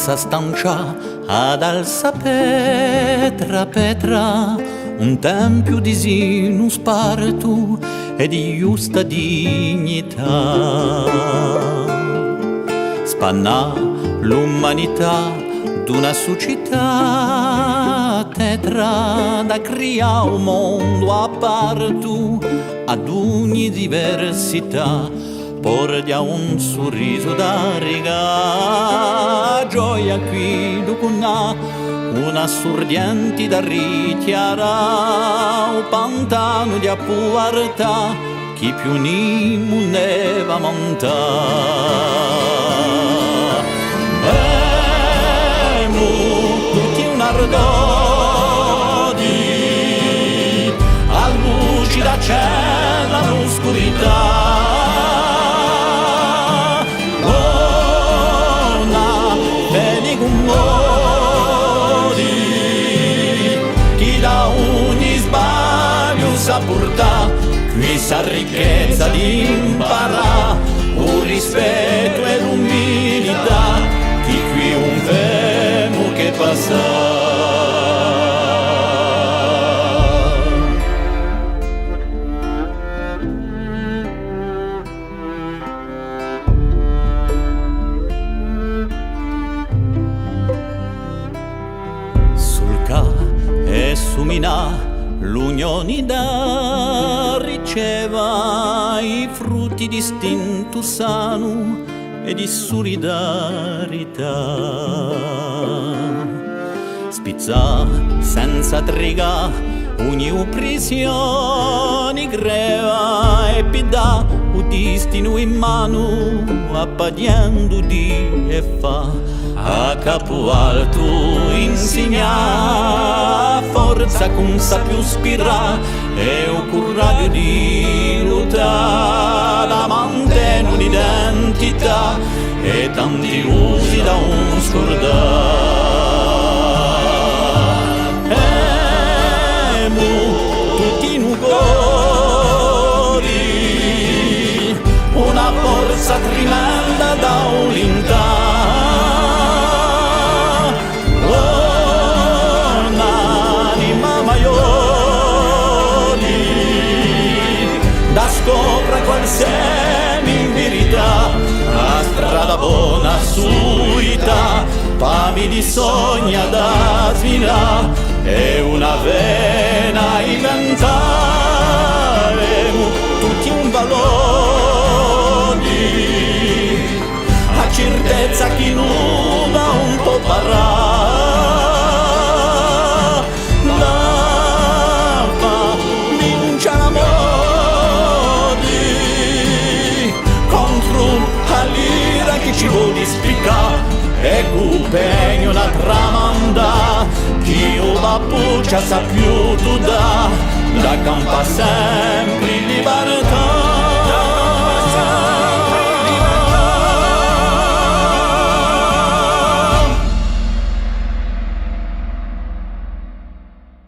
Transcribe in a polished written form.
sa stancia ad alza Petra, Petra, un tempio di sinu spartu e di giusta dignità. Spanna l'umanità d'una società tetra da creare un mondo a partu ad ogni diversità, porgia un sorriso da regà, gioia qui ducunà, una sordienti da richiara, un pantano di appuartà, chi più ni muneva montà. Tutti un ardodi, a luci d'accenna l'oscurità. Buona, vedi con modi, chi da ogni sbaglio sa portà, qui sa ricchezza di imparare, un rispetto e l'umiltà, chi qui un vemo che passa. Sul ca e sumina l'unione da riceva i frutti di istinto sano e di solidarietà. Spizza senza triga ogni oppressione greva e pida o destino in mano appadiando di e fa a capo alto insegna forza con sa più spira e o coraggio di lottare la mantenere un'identità e tanti usi da un scordare. Tutti nugori, una forza tremenda da un'unità. Un'anima maioli, da scopre qual semi in verità, la strada buona suita, pami di sogna da svilà, e una vena inventare tutti un valore, a certezza chi non ha un po' parà, lava vincia l'amore contro all'ira che ci vuole spiccare e cupegno una tramanda, chi o la puccia sa più tu da campa sempre in libertà.